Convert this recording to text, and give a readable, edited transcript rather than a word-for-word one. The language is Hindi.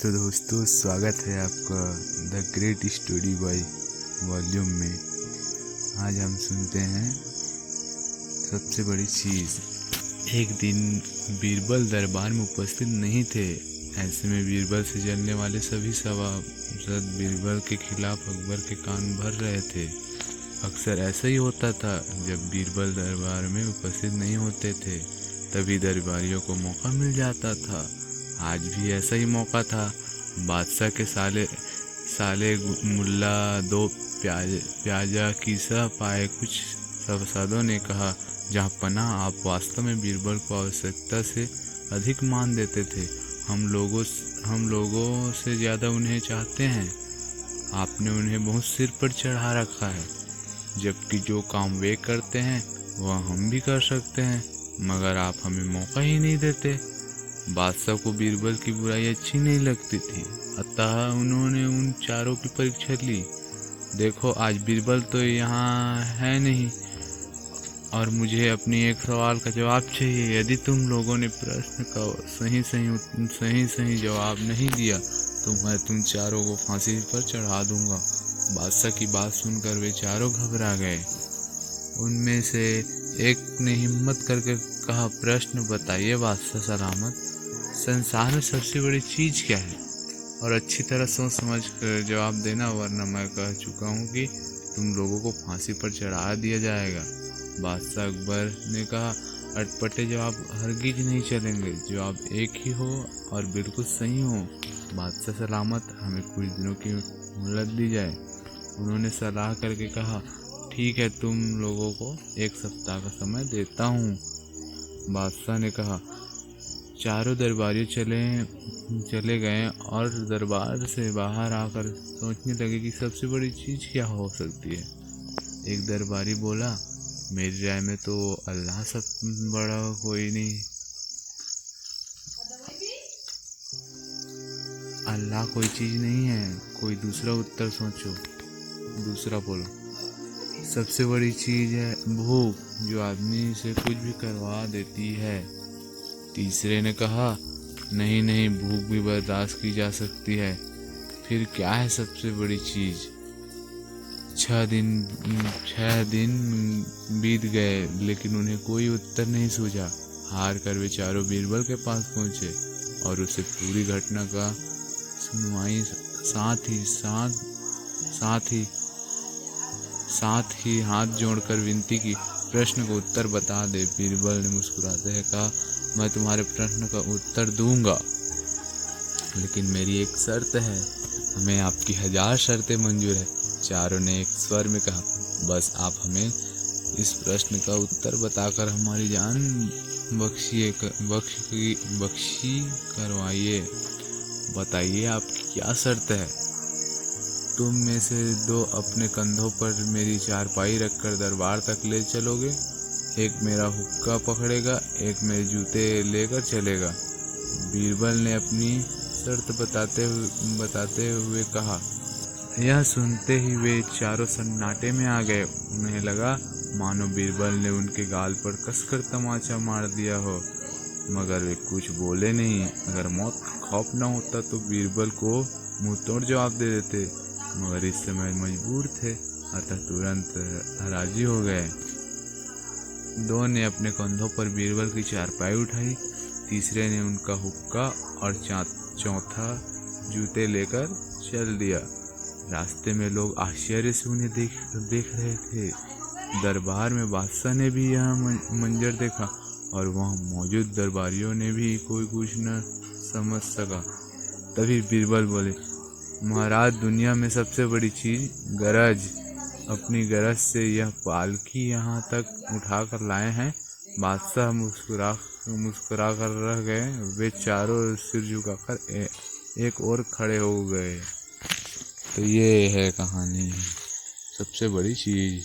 तो दोस्तों स्वागत है आपका the great story boy volume में। आज हम सुनते हैं सबसे बड़ी चीज़। एक दिन बीरबल दरबार में उपस्थित नहीं थे। ऐसे में बीरबल से जलने वाले सभी सभासद बीरबल के खिलाफ अकबर के कान भर रहे थे। अक्सर ऐसा ही होता था, जब बीरबल दरबार में उपस्थित नहीं होते थे तभी दरबारियों को मौका मिल जाता था। आज भी ऐसा ही मौका था। बादशाह के साले मुल्ला दो प्याजा किस्सा पाए। कुछ सभासदों ने कहा, जहाँ पनाह आप वास्तव में बीरबल को आवश्यकता से अधिक मान देते थे। हम लोगों से ज़्यादा उन्हें चाहते हैं। आपने उन्हें बहुत सिर पर चढ़ा रखा है, जबकि जो काम वे करते हैं वह हम भी कर सकते हैं, मगर आप हमें मौका ही नहीं देते। बादशाह को बीरबल की बुराई अच्छी नहीं लगती थी, अतः उन्होंने उन चारों की परीक्षा ली। देखो, आज बीरबल तो यहाँ है नहीं और मुझे अपनी एक सवाल का जवाब चाहिए। यदि तुम लोगों ने प्रश्न का सही जवाब नहीं दिया तो मैं तुम चारों को फांसी पर चढ़ा दूंगा। बादशाह की बात सुनकर वे चारों घबरा गए। उनमें से एक ने हिम्मत करके कहा, प्रश्न बताइए बादशाह सलामत, संसार में सबसे बड़ी चीज क्या है? और अच्छी तरह सोच समझ कर जवाब देना, वरना मैं कह चुका हूँ कि तुम लोगों को फांसी पर चढ़ा दिया जाएगा। बादशाह अकबर ने कहा, अटपटे जवाब हरगिज नहीं चलेंगे। जवाब एक ही हो और बिल्कुल सही हो। बादशाह सलामत, हमें कुछ दिनों की मोहलत दी जाए। उन्होंने सलाह करके कहा, ठीक है, तुम लोगों को 1 सप्ताह का समय देता हूँ। बादशाह ने कहा। चारों दरबारी चले गए और दरबार से बाहर आकर सोचने लगे कि सबसे बड़ी चीज क्या हो सकती है। एक दरबारी बोला, मेरी राय में तो अल्लाह सब बड़ा कोई नहीं। अल्लाह कोई चीज नहीं है। कोई दूसरा उत्तर सोचो। दूसरा बोलो। सबसे बड़ी चीज है भूख, जो आदमी से कुछ भी करवा देती है। तीसरे ने कहा, नहीं, भूख भी बर्दाश्त की जा सकती है। फिर क्या है सबसे बड़ी चीज? 6 दिन बीत गए, लेकिन उन्हें कोई उत्तर नहीं सूझा। हार कर वे चारों बीरबल के पास पहुंचे और उसे पूरी घटना का सुनवाई, साथ ही हाथ जोड़कर विनती की, प्रश्न को उत्तर बता दे। बीरबल ने मुस्कुराते हुए कहा, मैं तुम्हारे प्रश्न का उत्तर दूंगा, लेकिन मेरी एक शर्त है। हमें आपकी 1000 शर्तें मंजूर है। चारों ने एक स्वर में कहा, बस आप हमें इस प्रश्न का उत्तर बताकर हमारी जान बख्शी करवाइए। बताइए, आपकी क्या शर्त है? तुम में से 2 अपने कंधों पर मेरी चारपाई रखकर दरबार तक ले चलोगे। एक मेरा हुक्का पकड़ेगा, एक मेरे जूते लेकर चलेगा। बीरबल ने अपनी शर्त बताते हुए कहा। यह सुनते ही वे चारों सन्नाटे में आ गए। उन्हें लगा मानो बीरबल ने उनके गाल पर कसकर तमाचा मार दिया हो, मगर वे कुछ बोले नहीं। अगर मौत का खौफ न होता तो बीरबल को मुंह तोड़ जवाब दे देते, मगर इस समय मजबूर थे, अतः तुरंत राजी हो गए। 2 ने अपने कंधों पर बीरबल की चारपाई उठाई, तीसरे ने उनका हुक्का और चौथा जूते लेकर चल दिया। रास्ते में लोग आश्चर्य से उन्हें देख रहे थे। दरबार में बादशाह ने भी यह मंजर देखा और वहाँ मौजूद दरबारियों ने भी कोई कुछ न समझ सका। तभी बीरबल बोले, महाराज, दुनिया में सबसे बड़ी चीज गरज। अपनी गरज से यह पालकी यहाँ तक उठा कर लाए हैं। बादशाह मुस्कुरा कर रह गए। वे चारों सिर झुकाकर एक और खड़े हो गए। तो ये है कहानी, सबसे बड़ी चीज।